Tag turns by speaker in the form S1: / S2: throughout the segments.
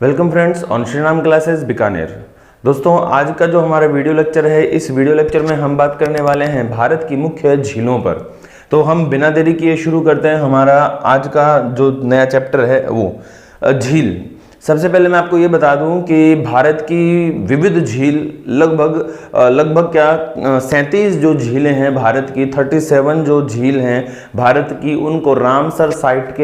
S1: Welcome friends on Shriram classes Bikaner. दोस्तों, आज का जो हमारा वीडियो लेक्चर है, इस वीडियो लेक्चर में हम बात करने वाले हैं भारत की मुख्य झीलों पर। तो हम बिना देरी किए शुरू करते हैं हमारा आज का जो नया चैप्टर है वो झील। सबसे पहले मैं आपको ये बता दूं कि भारत की विविध झील लगभग 37 जो झीलें हैं भारत की, 37 जो झील हैं भारत की, उनको रामसर साइट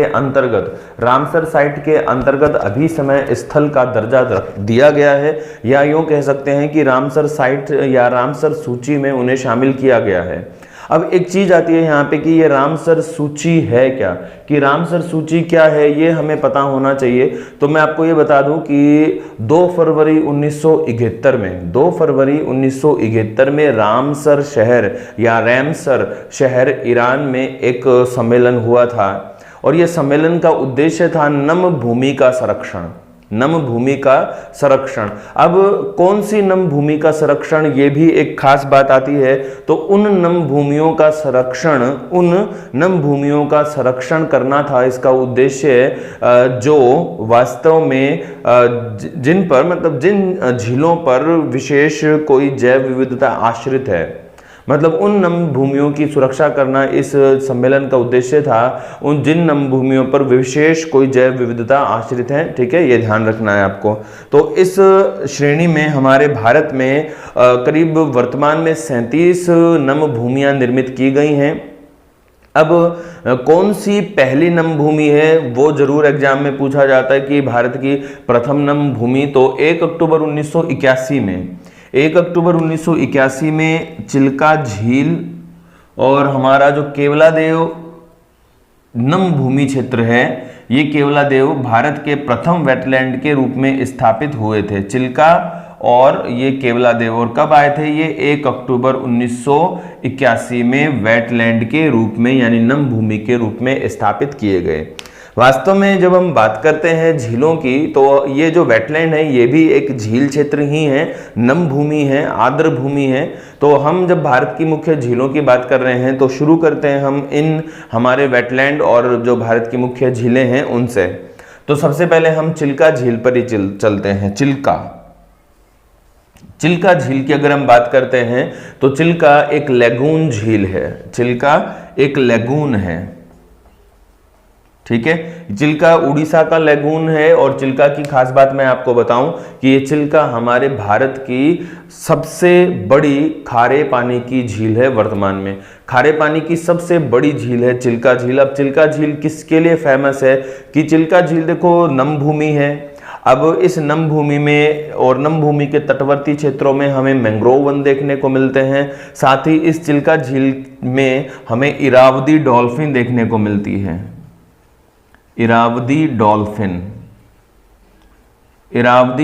S1: के अंतर्गत अभी समय स्थल का दर्जा दिया गया है, या यूं कह सकते हैं कि रामसर साइट या रामसर सूची में उन्हें शामिल किया गया है। अब एक चीज आती है यहाँ पे कि ये रामसर सूची है क्या, कि रामसर सूची क्या है ये हमें पता होना चाहिए। तो मैं आपको ये बता दूं कि 2 फरवरी 1971 में रामसर शहर या रैमसर शहर ईरान में एक सम्मेलन हुआ था, और यह सम्मेलन का उद्देश्य था नम भूमि का संरक्षण। अब कौन सी नम भूमि का संरक्षण, ये भी एक खास बात आती है। तो उन नम भूमियों का संरक्षण करना था इसका उद्देश्य, जो वास्तव में जिन झीलों पर विशेष कोई जैव विविधता आश्रित है, मतलब उन नम भूमियों की सुरक्षा करना इस सम्मेलन का उद्देश्य था। उन जिन नम भूमियों पर विशेष कोई जैव विविधता आश्रित है, ठीक है, ये ध्यान रखना है आपको। तो इस श्रेणी में हमारे भारत में करीब वर्तमान में 37 नम भूमियां निर्मित की गई हैं। अब कौन सी पहली नम भूमि है वो जरूर एग्जाम में पूछा जाता है कि भारत की प्रथम नम भूमि, तो 1 अक्टूबर 1981 में चिल्का झील और हमारा जो केवलादेव नम भूमि क्षेत्र है, ये केवलादेव भारत के प्रथम वेटलैंड के रूप में स्थापित हुए थे। चिल्का और ये केवलादेव, और कब आए थे ये? 1 अक्टूबर 1981 में वेटलैंड के रूप में यानी नम भूमि के रूप में स्थापित किए गए। वास्तव में जब हम बात करते हैं झीलों की, तो ये जो वेटलैंड है ये भी एक झील क्षेत्र ही है, नम भूमि है, आर्द्र भूमि है। तो हम जब भारत की मुख्य झीलों की बात कर रहे हैं तो शुरू करते हैं हम इन हमारे वेटलैंड और जो भारत की मुख्य झीलें हैं उनसे। तो सबसे पहले हम चिल्का झील पर ही चलते हैं। चिल्का झील की अगर हम बात करते हैं तो चिल्का एक लैगून झील है। चिल्का एक लैगून है, ठीक है। चिल्का उड़ीसा का लैगून है, और चिल्का की खास बात मैं आपको बताऊं कि ये चिल्का हमारे भारत की सबसे बड़ी खारे पानी की झील है। वर्तमान में खारे पानी की सबसे बड़ी झील है चिल्का झील। अब चिल्का झील किसके लिए फेमस है कि चिल्का झील देखो नम भूमि है। अब इस नम भूमि में और नम भूमि के तटवर्ती क्षेत्रों में हमें मैंग्रोव वन देखने को मिलते हैं। साथ ही इस चिल्का झील में हमें इरावदी डॉल्फिन देखने को मिलती है। इरावदी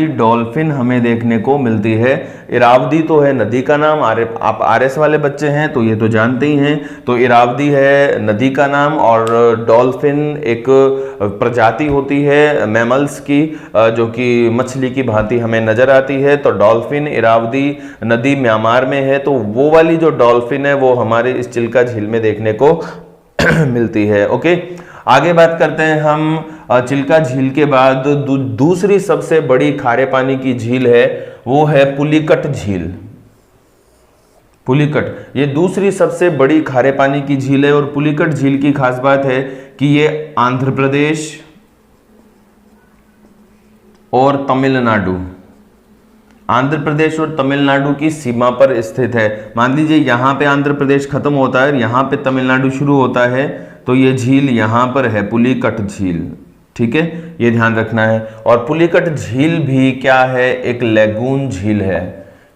S1: डॉल्फिन हमें देखने को मिलती है। इरावदी तो है नदी का नाम, आप आरएस वाले बच्चे हैं तो ये तो जानते ही हैं। तो इरावदी है नदी का नाम, और डॉल्फिन एक प्रजाति होती है मैमल्स की, जो कि मछली की भांति हमें नजर आती है। तो डॉल्फिन इरावदी नदी म्यांमार में है, तो वो वाली जो डॉल्फिन है वो हमारे इस चिल्का झील में देखने को मिलती है। ओके, आगे बात करते हैं हम। चिल्का झील के बाद दूसरी सबसे बड़ी खारे पानी की झील है, वो है पुलिकट झील। पुलिकट ये दूसरी सबसे बड़ी खारे पानी की झील है, और पुलिकट झील की खास बात है कि ये आंध्र प्रदेश और तमिलनाडु की सीमा पर स्थित है। मान लीजिए यहाँ पे आंध्र प्रदेश खत्म होता है और यहाँ पे तमिलनाडु शुरू होता है, तो ये झील यहाँ पर है पुलिकट झील, ठीक है, ये ध्यान रखना है। और पुलिकट झील भी क्या है? एक लैगून झील है।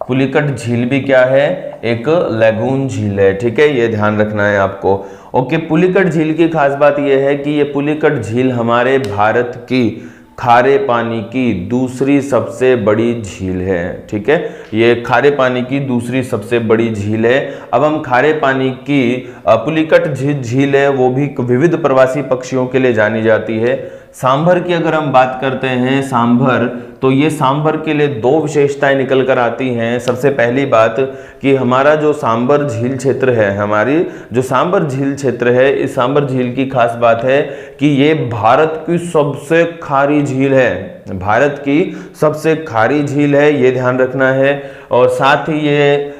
S1: पुलिकट झील भी क्या है? एक लैगून झील है, ठीक है, ये ध्यान रखना है आपको। ओके, पुलिकट झील की खास बात यह है कि ये पुलिकट झील हमारे भारत की खारे पानी की दूसरी सबसे बड़ी झील है, ठीक है, ये खारे पानी की दूसरी सबसे बड़ी झील है। अब हम खारे पानी की पुलिकट झील है, वो भी विविध प्रवासी पक्षियों के लिए जानी जाती है। सांभर की अगर हम बात करते हैं, सांभर, तो ये सांभर के लिए 2 विशेषताएं निकल कर आती हैं। सबसे पहली बात कि हमारा जो सांभर झील क्षेत्र है, हमारी जो सांभर झील क्षेत्र है, इस सांभर झील की खास बात है कि ये भारत की सबसे खारी झील है। भारत की सबसे खारी झील है, ये ध्यान रखना है। और साथ ही ये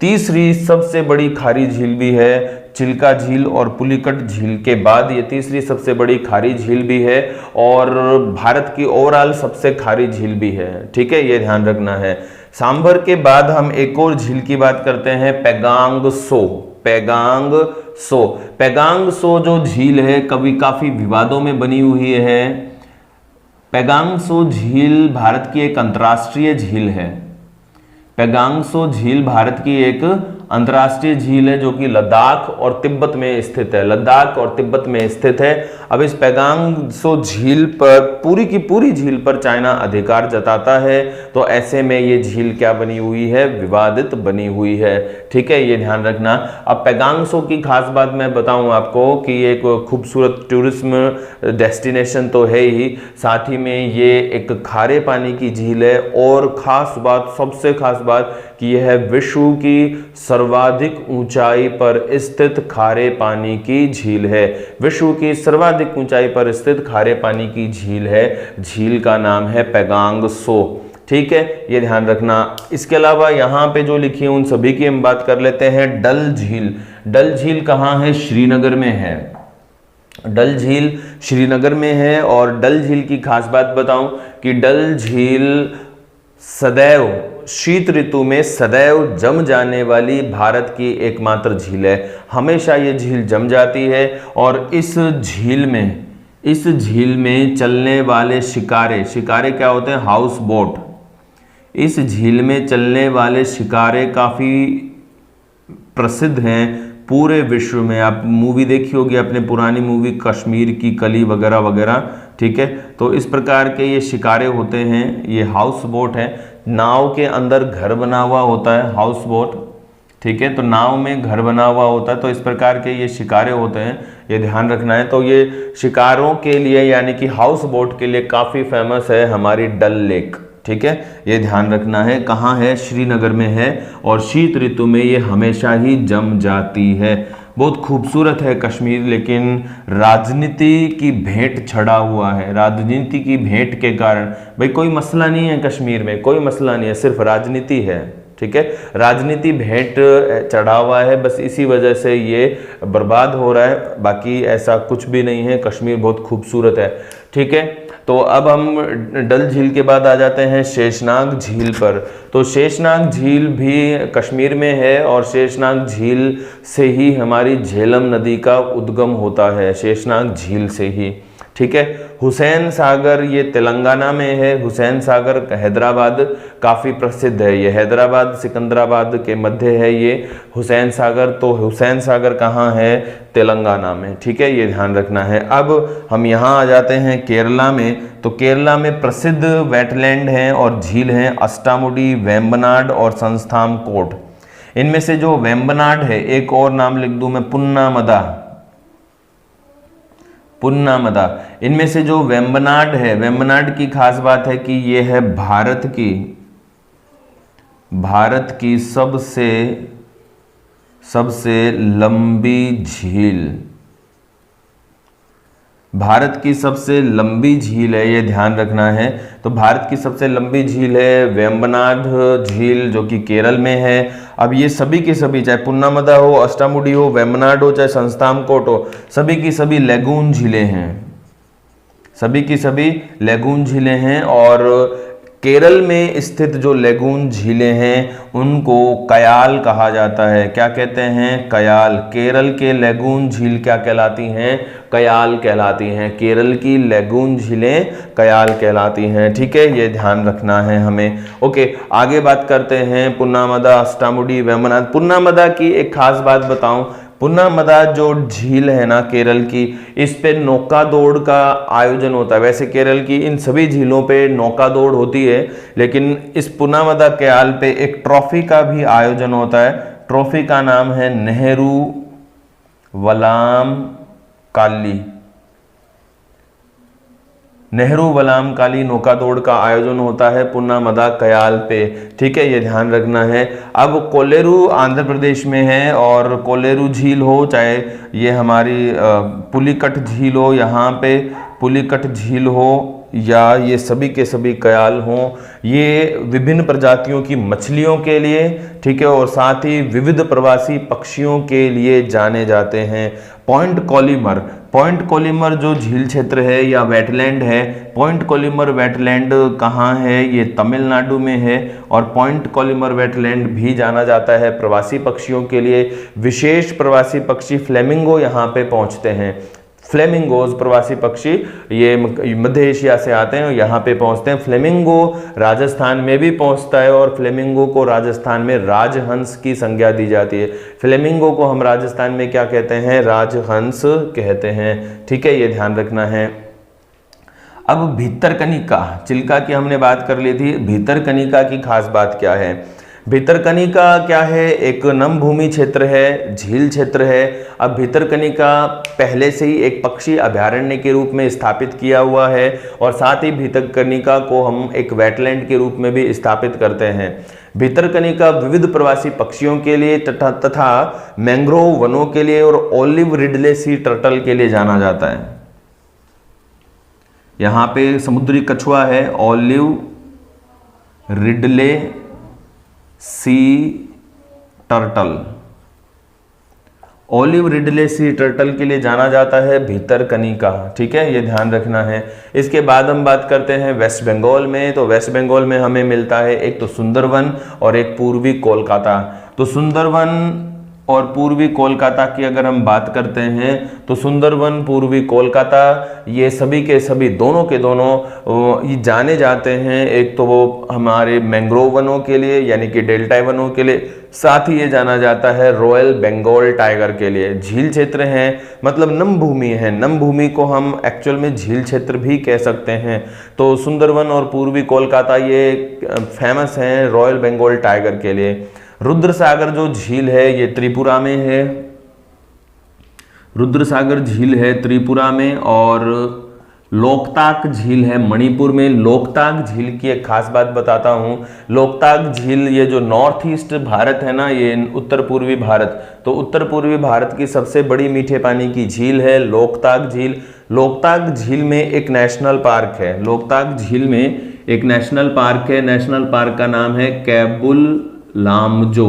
S1: तीसरी सबसे बड़ी खारी झील भी है। चिल्का झील और पुलिकट झील के बाद ये तीसरी सबसे बड़ी खारी झील भी है और भारत की ओवरऑल सबसे खारी झील भी है। ठीक है, ये ध्यान रखना है। सांभर के बाद हम एक और झील की बात करते हैं, पैगांग सो। पैगांग सो, पैगांग सो जो झील है कभी काफी विवादों में बनी हुई है। पैगांग सो झील भारत की एक अंतर्राष्ट्रीय झील है। पैगांग सो झील भारत की एक अंतर्राष्ट्रीय झील है जो कि लद्दाख और तिब्बत में स्थित है। लद्दाख और तिब्बत में स्थित है। अब इस पैगांग सो झील पर पूरी की पूरी झील पर चाइना अधिकार जताता है, तो ऐसे में ये झील क्या बनी हुई है, विवादित बनी हुई है। ठीक है, ये ध्यान रखना। अब पैगांग सो की खास बात मैं बताऊं आपको कि ये एक खूबसूरत टूरिज्म डेस्टिनेशन तो है ही, साथ ही में ये एक खारे पानी की झील है और खास बात, सबसे खास बात कि यह है विश्व की सर्वाधिक ऊंचाई पर स्थित खारे पानी की झील है। विश्व की सर्वाधिक ऊंचाई पर स्थित खारे पानी की झील है। झील का नाम है पैगांग सो। ठीक है, ये ध्यान रखना। इसके अलावा यहाँ पे जो लिखी है उन सभी की हम बात कर लेते हैं। डल झील। डल झील कहाँ है? श्रीनगर में है। डल झील श्रीनगर में है और डल झील की खास बात बताऊं कि डल झील सदैव शीत ऋतु में सदैव जम जाने वाली भारत की एकमात्र झील है। हमेशा ये झील जम जाती है और इस झील में चलने वाले शिकारे क्या होते हैं? House boat. इस झील में चलने वाले शिकारे काफ़ी प्रसिद्ध हैं पूरे विश्व में। आप मूवी देखी होगी, अपने पुरानी मूवी कश्मीर की कली वगैरह वगैरह। ठीक है, तो इस प्रकार के ये शिकारे होते हैं। ये हाउस बोट है, नाव के अंदर घर बना हुआ होता है, हाउस बोट। ठीक है, तो नाव में घर बना हुआ होता है, तो इस प्रकार के ये शिकारे होते हैं, ये ध्यान रखना है। तो ये शिकारों के लिए यानी कि हाउस बोट के लिए काफ़ी फेमस है हमारी डल लेक। ठीक है, ये ध्यान रखना है। कहाँ है? श्रीनगर में है और शीत ऋतु में ये हमेशा ही जम जाती है। बहुत खूबसूरत है कश्मीर, लेकिन राजनीति की भेंट चढ़ा हुआ है। राजनीति की भेंट के कारण, भाई कोई मसला नहीं है कश्मीर में, कोई मसला नहीं है, सिर्फ राजनीति है। ठीक है, राजनीति भेंट चढ़ा हुआ है, बस इसी वजह से ये बर्बाद हो रहा है, बाकी ऐसा कुछ भी नहीं है। कश्मीर बहुत खूबसूरत है। ठीक है, तो अब हम डल झील के बाद आ जाते हैं शेषनाग झील पर। तो शेषनाग झील भी कश्मीर में है और शेषनाग झील से ही हमारी झेलम नदी का उद्गम होता है, शेषनाग झील से ही। ठीक है, हुसैन सागर ये तेलंगाना में है। हुसैन सागर हैदराबाद काफ़ी प्रसिद्ध है, ये हैदराबाद सिकंदराबाद के मध्य है ये हुसैन सागर। तो हुसैन सागर कहाँ है? तेलंगाना में। ठीक है, ये ध्यान रखना है। अब हम यहाँ आ जाते हैं केरला में। तो केरला में प्रसिद्ध वेटलैंड हैं और झील हैं अष्टामुडी, वेम्बनाड और संस्थान कोट। इनमें से जो वेम्बनाड है, एक और नाम लिख दूं मैं, पुन्नामदा। इनमें से जो वेम्बनाड है, वेम्बनाड की खास बात है कि ये है भारत की सबसे लंबी झील। भारत की सबसे लंबी झील है, ये ध्यान रखना है। तो भारत की सबसे लंबी झील है वेम्बनाड झील, जो कि केरल में है। अब ये सभी के सभी, चाहे पुन्नामदा हो, अष्टामुडी हो, वेम्बनाड हो, चाहे संस्थानकोट हो, सभी की सभी लेगून झीलें हैं, सभी की सभी लेगून झीलें हैं। और केरल में स्थित जो लेगून झीलें हैं उनको कयाल कहा जाता है। क्या कहते हैं? कयाल। केरल के लेगून झील क्या कहलाती हैं? कयाल कहलाती हैं। केरल की लेगून झीलें कयाल कहलाती हैं। ठीक है, ये ध्यान रखना है हमें। ओके, आगे बात करते हैं पुन्नामदा, अष्टामुडी, वेम्बनाड। पुन्नामदा की एक खास बात बताऊं, पुन्नामदा जो झील है ना केरल की, इस पे नौका दौड़ का आयोजन होता है। वैसे केरल की इन सभी झीलों पे नौका दौड़ होती है, लेकिन इस पुन्नामदा कयाल पे एक ट्रॉफी का भी आयोजन होता है। ट्रॉफी का नाम है नेहरू वलाम काली। नेहरू वलाम काली नौका दौड़ का आयोजन होता है पुन्नामदा कयाल पे। ठीक है, ये ध्यान रखना है। अब कोलेरू आंध्र प्रदेश में है और कोलेरू झील हो, चाहे ये हमारी पुलिकट झील हो, यहाँ पे पुलिकट झील हो, या ये सभी के सभी कयाल हों, ये विभिन्न प्रजातियों की मछलियों के लिए, ठीक है, और साथ ही विविध प्रवासी पक्षियों के लिए जाने जाते हैं। पॉइंट कोलिमर जो झील क्षेत्र है या वेटलैंड है, पॉइंट कोलिमर वेटलैंड कहाँ है? ये तमिलनाडु में है। और पॉइंट कोलिमर वेटलैंड भी जाना जाता है प्रवासी पक्षियों के लिए। विशेष प्रवासी पक्षी फ्लेमिंगो यहाँ पे पहुँचते हैं। फ्लेमिंगोज प्रवासी पक्षी ये मध्य एशिया से आते हैं और यहाँ पे पहुँचते हैं। फ्लेमिंगो राजस्थान में भी पहुँचता है और फ्लेमिंगो को राजस्थान में राजहंस की संज्ञा दी जाती है। फ्लेमिंगो को हम राजस्थान में क्या कहते हैं? राजहंस कहते हैं, ठीक है, ये ध्यान रखना है। अब भितरकनिका, चिल्का की हमने बात कर ली थी, भितरकनिका की खास बात क्या है? भितरकनिका क्या है? एक नम भूमि क्षेत्र है, झील क्षेत्र है। अब भितरकनिका पहले से ही एक पक्षी अभयारण्य के रूप में स्थापित किया हुआ है और साथ ही भितरकनिका को हम एक वेटलैंड के रूप में भी स्थापित करते हैं। भितरकनिका विविध प्रवासी पक्षियों के लिए तथा मैंग्रोव वनों के लिए और ओलिव रिडले सी टर्टल के लिए जाना जाता है। यहाँ पे समुद्री कछुआ है, olive Ridley sea turtle, olive Ridley sea turtle के लिए जाना जाता है भितरकनिका, ठीक है, ये ध्यान रखना है। इसके बाद हम बात करते हैं वेस्ट बंगाल में। तो वेस्ट बंगाल में हमें मिलता है एक तो सुंदरवन और एक पूर्वी कोलकाता। तो सुंदरवन और पूर्वी कोलकाता की अगर हम बात करते हैं तो सुंदरवन, पूर्वी कोलकाता, ये सभी के सभी दोनों के दोनों ये जाने जाते हैं। एक तो वो हमारे मैंग्रोव वनों के लिए यानी कि डेल्टाई वनों के लिए, साथ ही ये जाना जाता है रॉयल बंगाल टाइगर के लिए। झील क्षेत्र हैं, मतलब नम भूमि है, नम भूमि को हम एक्चुअल में झील क्षेत्र भी कह सकते हैं। तो सुंदरवन और पूर्वी कोलकाता ये फेमस हैं रॉयल बंगाल टाइगर के लिए। रुद्रसागर जो झील है ये त्रिपुरा में है, रुद्रसागर झील है त्रिपुरा में। और लोकताक झील है मणिपुर में। लोकताक झील की एक खास बात बताता हूँ। लोकताक झील ये जो नॉर्थ ईस्ट भारत है ना, ये उत्तर पूर्वी भारत, तो उत्तर पूर्वी भारत की सबसे बड़ी मीठे पानी की झील है लोकताक झील। लोकताक झील में एक नेशनल पार्क है, लोकताक झील में एक नेशनल पार्क है। नेशनल पार्क का नाम है कैबुल लामजो,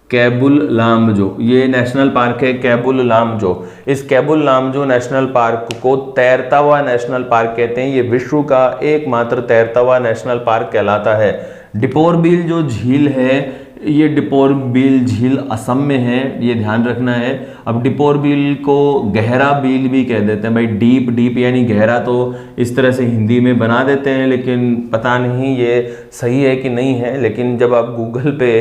S1: कैबुल लामजो, ये नेशनल पार्क है कैबुल लामजो। इस कैबुल लामजो नेशनल पार्क को तैरता हुआ नेशनल पार्क कहते हैं। ये विश्व का एकमात्र तैरता हुआ नेशनल पार्क कहलाता है। डिपोरबिल जो झील है, ये डिपोरबिल झील असम में है, ये ध्यान रखना है। अब डिपोरबिल को गहरा बिल भी कह देते हैं भाई, डीप, डीप यानी गहरा, तो इस तरह से हिंदी में बना देते हैं, लेकिन पता नहीं ये सही है कि नहीं है। लेकिन जब आप गूगल पे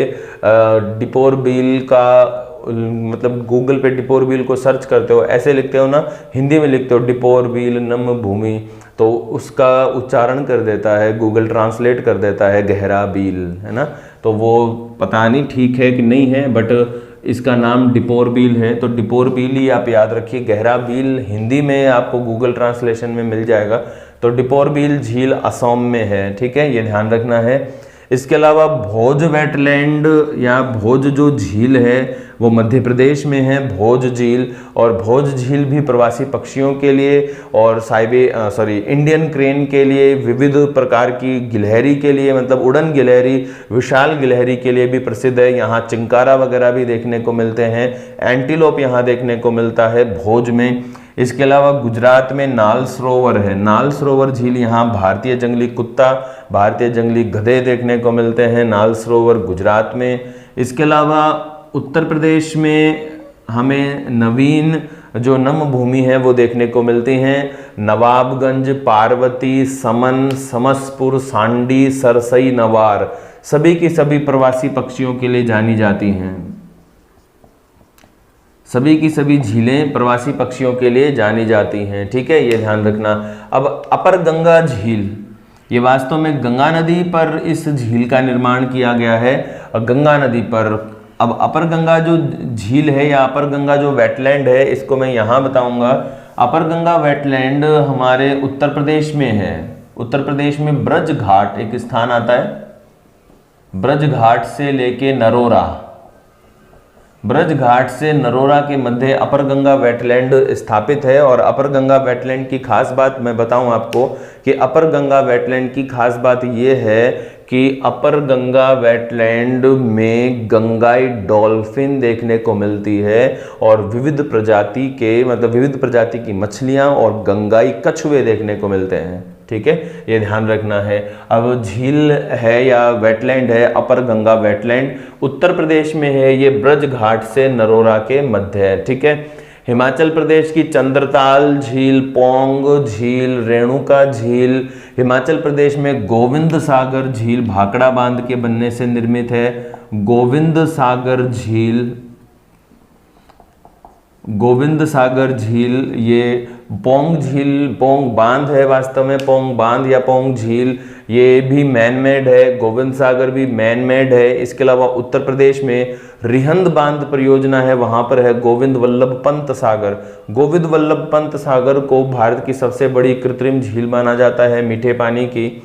S1: डिपोरबिल का मतलब गूगल पे डिपोरबिल को सर्च करते हो, ऐसे लिखते हो ना, हिंदी में लिखते हो डिपोरबिल नम भूमि, तो उसका उच्चारण कर देता है गूगल, ट्रांसलेट कर देता है गहरा बिल, है ना। तो वो पता नहीं ठीक है कि नहीं है, बट इसका नाम डिपोरबिल है। तो डिपोरबिल ही आप याद रखिए, गहरा बिल हिंदी में आपको गूगल ट्रांसलेशन में मिल जाएगा। तो डिपोरबिल झील असम में है, ठीक है, ये ध्यान रखना है। इसके अलावा भोज वेटलैंड या भोज जो झील है वो मध्य प्रदेश में है, भोज झील। और भोज झील भी प्रवासी पक्षियों के लिए और इंडियन क्रेन के लिए, विविध प्रकार की गिलहरी के लिए, मतलब उड़न गिलहरी, विशाल गिलहरी के लिए भी प्रसिद्ध है। यहाँ चिंकारा वगैरह भी देखने को मिलते हैं, एंटीलोप यहाँ देखने को मिलता है भोज में। इसके अलावा गुजरात में नाल सरोवर है, नाल सरोवर झील, यहाँ भारतीय जंगली कुत्ता, भारतीय जंगली गधे देखने को मिलते हैं नाल सरोवर गुजरात में। इसके अलावा उत्तर प्रदेश में हमें नवीन जो नम भूमि है वो देखने को मिलती हैं। नवाबगंज, पार्वती, समन, समसपुर, सांडी, सरसई, नवार, सभी की सभी प्रवासी पक्षियों के लिए जानी जाती हैं। सभी की सभी झीलें प्रवासी पक्षियों के लिए जानी जाती हैं, ठीक है, ये ध्यान रखना। अब अपर गंगा झील, ये वास्तव में गंगा नदी पर इस झील का निर्माण किया गया है, गंगा नदी पर। अब अपर गंगा जो झील है या अपर गंगा जो वेटलैंड है, इसको मैं यहाँ बताऊंगा। अपर गंगा वेटलैंड हमारे उत्तर प्रदेश में है। उत्तर प्रदेश में ब्रज घाट एक स्थान आता है, ब्रज घाट से लेके नरोरा, ब्रज घाट से नरोरा के मध्य अपर गंगा वेटलैंड स्थापित है। और अपर गंगा वेटलैंड की खास बात मैं बताऊं आपको कि अपर गंगा वेटलैंड की खास बात यह है कि अपर गंगा वेटलैंड में गंगाई डॉल्फिन देखने को मिलती है और विविध प्रजाति की मछलियां और गंगाई कछुए देखने को मिलते हैं। ठीक है, ये ध्यान रखना है। अब झील है या वेटलैंड है, अपर गंगा वेटलैंड उत्तर प्रदेश में है। ये ब्रज घाट से नरोरा के मध्य है। ठीक है, हिमाचल प्रदेश की चंद्रताल झील, पोंग झील, रेणुका झील, हिमाचल प्रदेश में गोविंद सागर झील भाखड़ा बांध के बनने से निर्मित है। गोविंद सागर झील, ये पोंग झील, पोंग बांध है, वास्तव में पोंग बांध या पोंग झील ये भी मैन मेड है, गोविंद सागर भी मैन मेड है। इसके अलावा उत्तर प्रदेश में रिहंद बांध परियोजना है, वहां पर है गोविंद वल्लभ पंत सागर। गोविंद वल्लभ पंत सागर को भारत की सबसे बड़ी कृत्रिम झील माना जाता है मीठे पानी की।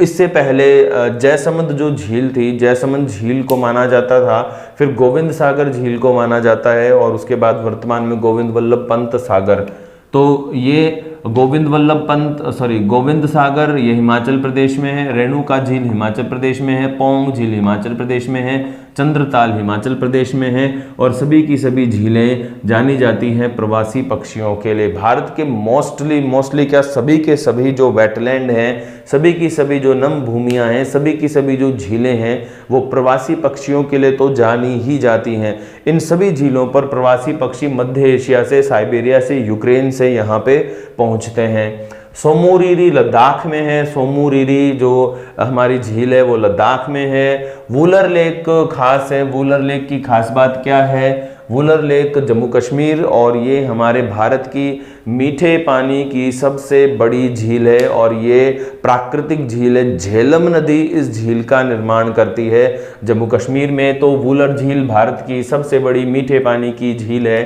S1: इससे पहले जयसमंद जो झील थी, जयसमंद झील को माना जाता था, फिर गोविंद सागर झील को माना जाता है और उसके बाद वर्तमान में गोविंद वल्लभ पंत सागर। तो ये गोविंद सागर ये हिमाचल प्रदेश में है, रेणुका झील हिमाचल प्रदेश में है, पोंग झील हिमाचल प्रदेश में है, चंद्रताल हिमाचल प्रदेश में है और सभी की सभी झीलें जानी जाती हैं प्रवासी पक्षियों के लिए। भारत के मोस्टली क्या सभी के सभी जो वेटलैंड हैं, सभी की सभी जो नम भूमियां हैं, सभी की सभी जो झीलें हैं वो प्रवासी पक्षियों के लिए तो जानी ही जाती हैं। इन सभी झीलों पर प्रवासी पक्षी मध्य एशिया से, साइबेरिया से, यूक्रेन से यहाँ पे पहुँचते हैं। सोमोरिरी लद्दाख में है, सोमोरिरी जो हमारी झील है वो लद्दाख में है। वुलर लेक खास है, वुलर लेक की खास बात क्या है? वुलर लेक जम्मू कश्मीर और ये हमारे भारत की मीठे पानी की सबसे बड़ी झील है और ये प्राकृतिक झील है। झेलम नदी इस झील का निर्माण करती है जम्मू कश्मीर में। तो वुलर झील भारत की सबसे बड़ी मीठे पानी की झील है।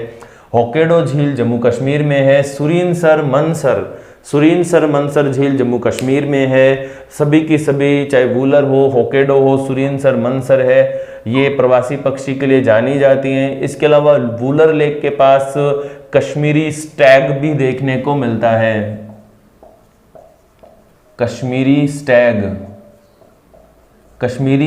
S1: होकेडो झील जम्मू कश्मीर में है। सुरिनसर मनसर झील जम्मू कश्मीर में है। सभी की सभी चाहे वुलर हो, होकेडो हो, सुरिनसर मनसर है, ये प्रवासी पक्षी के लिए जानी जाती हैं। इसके अलावा वुलर लेक के पास कश्मीरी स्टैग भी देखने को मिलता है। कश्मीरी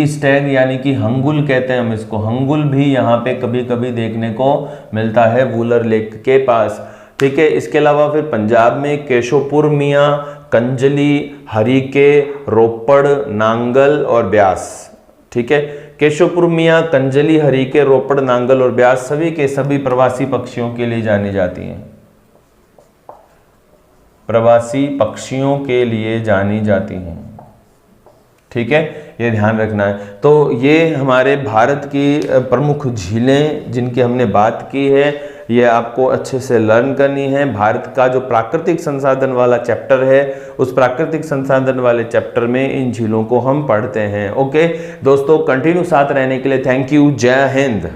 S1: स्टैग यानी कि हंगुल कहते हैं हम इसको, हंगुल भी यहाँ पे कभी कभी देखने को मिलता है वुलर लेक के पास। ठीक है, इसके अलावा फिर पंजाब में केशोपुर मियाँ, कंजली, हरीके, रोपड़, नांगल और ब्यास। ठीक है, केशोपुर मियाँ, कंजली, हरीके, रोपड़, नांगल और ब्यास सभी के सभी प्रवासी पक्षियों के लिए जानी जाती हैं। प्रवासी पक्षियों के लिए जानी जाती हैं। ठीक है, ये ध्यान रखना है। तो ये हमारे भारत की प्रमुख झीलें जिनकी हमने बात की है, ये आपको अच्छे से लर्न करनी है। भारत का जो प्राकृतिक संसाधन वाला चैप्टर है, उस प्राकृतिक संसाधन वाले चैप्टर में इन झीलों को हम पढ़ते हैं। ओके दोस्तों, कंटिन्यू साथ रहने के लिए थैंक यू। जय हिंद।